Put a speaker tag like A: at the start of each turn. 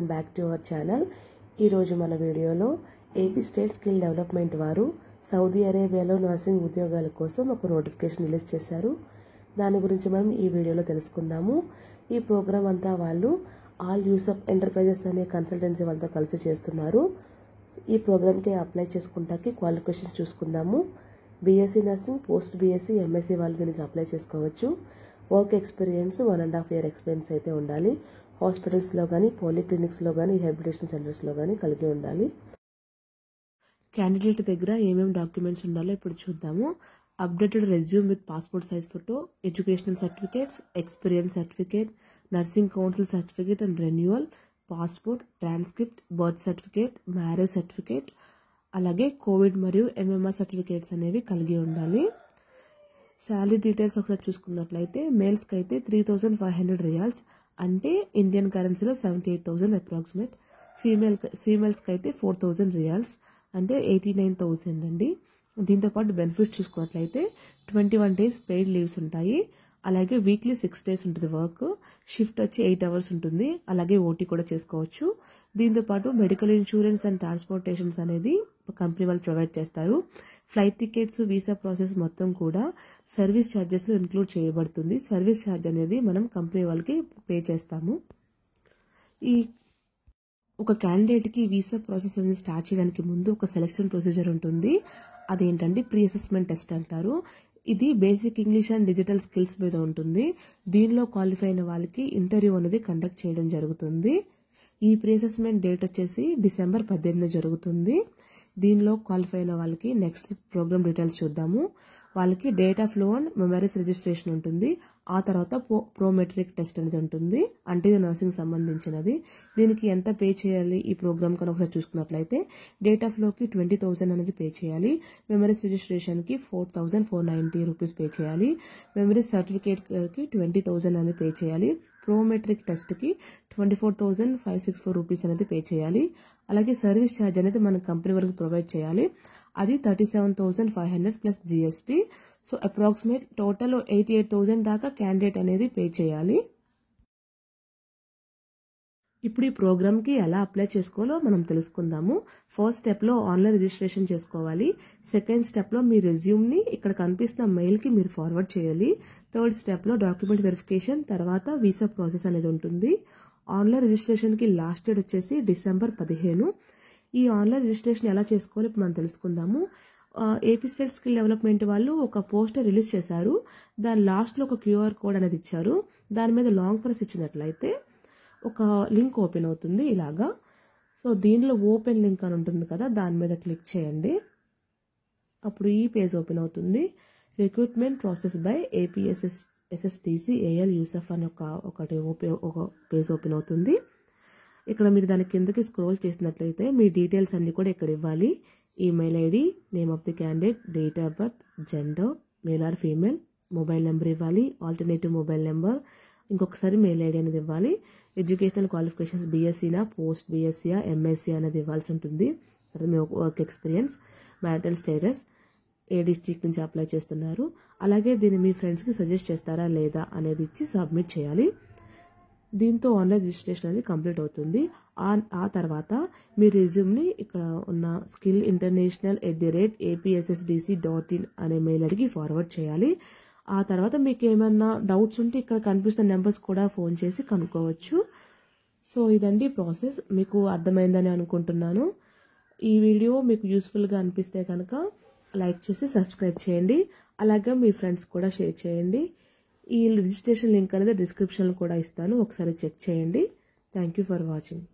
A: Welcome back to our channel. ఈరోజు మన వీడియోలో ఏపీ స్టేట్ స్కిల్ డెవలప్మెంట్ వారు సౌదీ అరేబియాలో నర్సింగ్ ఉద్యోగాల కోసం ఒక నోటిఫికేషన్ రిలీజ్ చేశారు. దాని గురించి మనం ఈ వీడియోలో తెలుసుకుందాము. ఈ ప్రోగ్రామ్ అంతా వాళ్ళు ఆల్ యూసఫ్ ఎంటర్ప్రైజెస్ అనే కన్సల్టెన్సీ వాళ్ళతో కలిసి చేస్తున్నారు. ఈ ప్రోగ్రామ్కి అప్లై చేసుకుంటాకి క్వాలిఫికేషన్ చూసుకుందాము. BSc nursing, post BSc, MSc వాళ్ళు దీనికి అప్లై చేసుకోవచ్చు. వర్క్ ఎక్స్పీరియన్స్ 1.5 year ఎక్స్పీరియన్స్ అయితే ఉండాలి. హాస్పిటల్స్లో కానీ, పాలిక్లినిక్స్లో కానీ, రిహాబిలిటేషన్ సెంటర్స్లో కానీ కలిగి ఉండాలి. క్యాండిడేట్ దగ్గర ఏమేమి డాక్యుమెంట్స్ ఉండాలో ఇప్పుడు చూద్దాము. Updated resume with passport size photo, educational certificates, experience certificate, nursing council certificate and renewal, passport, transcript, birth certificate, marriage certificate, అలాగే కోవిడ్ మరియు ఎంఎంఆర్ సర్టిఫికేట్స్ అనేవి కలిగి ఉండాలి. శాలరీ డీటెయిల్స్ ఒకసారి చూసుకున్నట్లయితే మేల్స్కి అయితే 3,500 రియాల్స్ అంటే ఇండియన్ కరెన్సీలో 78,000 అప్రాక్సిమేట్. ఫీమేల్స్కి అయితే 4,000 రియాల్స్ అంటే 89,000 అండి. దీంతోపాటు బెనిఫిట్స్ చూసుకున్నట్లయితే 21 days పెయిడ్ లీవ్స్ ఉంటాయి. అలాగే వీక్లీ 6 days ఉంటుంది వర్క్. షిఫ్ట్ వచ్చి 8 hours ఉంటుంది. అలాగే ఓటీ కూడా చేసుకోవచ్చు. దీంతోపాటు మెడికల్ ఇన్సూరెన్స్ అండ్ ట్రాన్స్పోర్టేషన్స్ అనేది కంపెనీ వాళ్ళు ప్రొవైడ్ చేస్తారు. ఫ్లైట్ టికెట్స్, వీసా ప్రాసెస్ మొత్తం కూడా సర్వీస్ ఛార్జెస్లో ఇంక్లూడ్ చేయబడుతుంది. సర్వీస్ ఛార్జ్ అనేది మనం కంపెనీ వాళ్ళకి పే చేస్తాము. ఈ ఒక క్యాండిడేట్కి వీసా ప్రాసెస్ అనేది స్టార్ట్ చేయడానికి ముందు ఒక సెలెక్షన్ ప్రొసీజర్ ఉంటుంది. అదేంటంటే ప్రీ అసెస్మెంట్ టెస్ట్ అంటారు. ఇది basic English and digital skills మీద ఉంటుంది. దీనిలో క్వాలిఫై అయిన వాళ్ళకి ఇంటర్వ్యూ అనేది కండక్ట్ చేయడం జరుగుతుంది. ఈ ప్రీ అసెస్మెంట్ డేట్ వచ్చేసి December 18 జరుగుతుంది. దీనిలో క్వాలిఫై అయిన వాళ్ళకి నెక్స్ట్ ప్రోగ్రామ్ డీటెయిల్స్ చూద్దాము. వాళ్ళకి data flow and memories registration ఉంటుంది. ఆ తర్వాత ప్రోమెట్రిక్ టెస్ట్ అనేది ఉంటుంది. అంటే ఇది నర్సింగ్ సంబంధించినది. దీనికి ఎంత పే చేయాలి ఈ ప్రోగ్రామ్ కనుక ఒకసారి చూసుకున్నట్లయితే డేటా ఫ్లోకి 20,000 అనేది పే చేయాలి. మెమరీస్ రిజిస్ట్రేషన్కి 4,490 రూపీస్ పే చేయాలి. మెమరీస్ సర్టిఫికేట్కి 20,000 అనేది పే చేయాలి. ప్రోమెట్రిక్ టెస్ట్కి 24,564 రూపీస్ అనేది పే చేయాలి. అలాగే సర్వీస్ ఛార్జ్ అనేది మన కంపెనీ వరకు ప్రొవైడ్ చేయాలి. అది 37,500 plus GST. So approximate total 88,000 దాకా క్యాండిడేట్ అనేది పే చేయాలి. ఇప్పుడు ఈ ప్రోగ్రామ్కి ఎలా అప్లై చేసుకోవాలో మనం తెలుసుకుందాము. ఫస్ట్ స్టెప్లో ఆన్లైన్ రిజిస్ట్రేషన్ చేసుకోవాలి. సెకండ్ స్టెప్లో మీ రెజ్యూమ్ని ఇక్కడ కనిపిస్తున్న మెయిల్కి మీరు ఫార్వర్డ్ చేయాలి. థర్డ్ స్టెప్లో డాక్యుమెంట్ వెరిఫికేషన్, తర్వాత వీసా ప్రాసెస్ అనేది ఉంటుంది. ఆన్లైన్ రిజిస్ట్రేషన్కి లాస్ట్ డేట్ వచ్చేసి December 15. ఈ ఆన్లైన్ రిజిస్ట్రేషన్ ఎలా చేసుకోవాలో ఇప్పుడు మనం తెలుసుకుందాము. ఏపీ స్టేట్ స్కిల్ డెవలప్మెంట్ వాళ్ళు ఒక పోస్టర్ రిలీజ్ చేశారు. దాని లాస్ట్లో ఒక QR కోడ్ అనేది ఇచ్చారు. దాని మీద లాంగ్ ప్రెస్ ఇచ్చినట్లయితే ఒక లింక్ ఓపెన్ అవుతుంది ఇలాగా. సో దీనిలో ఓపెన్ లింక్ అని ఉంటుంది కదా, దాని మీద క్లిక్ చేయండి. అప్పుడు ఈ పేజ్ ఓపెన్ అవుతుంది. Recruitment process by APSSDC AL Yusuf అని ఒక పేజ్ ఓపెన్ అవుతుంది. ఇక్కడ మీరు దాని కిందకి స్క్రోల్ చేసినట్లయితే మీ డీటెయిల్స్ అన్ని కూడా ఇక్కడ ఇవ్వాలి. Email ID, name of the candidate, date of birth, gender, male or female, mobile number ఇవ్వాలి, ఆల్టర్నేటివ్ మొబైల్ నెంబర్, ఇంకొకసారి మెయిల్ ఐడి అనేది ఇవ్వాలి. ఎడ్యుకేషనల్ క్వాలిఫికేషన్స్ బీఎస్సీనా, పోస్ట్ బీఎస్సీయా, ఎంఎస్సీ అనేది ఇవ్వాల్సి ఉంటుంది. తర్వాత మీ వర్క్ ఎక్స్పీరియన్స్, మ్యారిటల్ స్టేటస్, ఏ డిస్ట్రిక్ట్ నుంచి అప్లై చేస్తున్నారు, అలాగే దీన్ని మీ ఫ్రెండ్స్కి సజెస్ట్ చేస్తారా లేదా అనేది ఇచ్చి సబ్మిట్ చేయాలి. దీంతో ఆన్లైన్ రిజిస్ట్రేషన్ అనేది కంప్లీట్ అవుతుంది. ఆ తర్వాత మీ రెజ్యూమ్ని ఇక్కడ ఉన్న skillinternational@apssdc.in అనే మెయిల్ ఐడికి ఫార్వర్డ్ చేయాలి. ఆ తర్వాత మీకు ఏమైనా డౌట్స్ ఉంటే ఇక్కడ కనిపిస్తున్న నెంబర్స్ కూడా ఫోన్ చేసి కనుక్కోవచ్చు. సో ఇదండి ప్రాసెస్. మీకు అర్థమైందని అనుకుంటున్నాను. ఈ వీడియో మీకు యూస్ఫుల్గా అనిపిస్తే కనుక లైక్ చేసి సబ్స్క్రైబ్ చేయండి. అలాగే మీ ఫ్రెండ్స్ కూడా షేర్ చేయండి. ఈ రిజిస్ట్రేషన్ లింక్ అనేది డిస్క్రిప్షన్లో కూడా ఇస్తాను, ఒకసారి చెక్ చేయండి. Thank you for watching.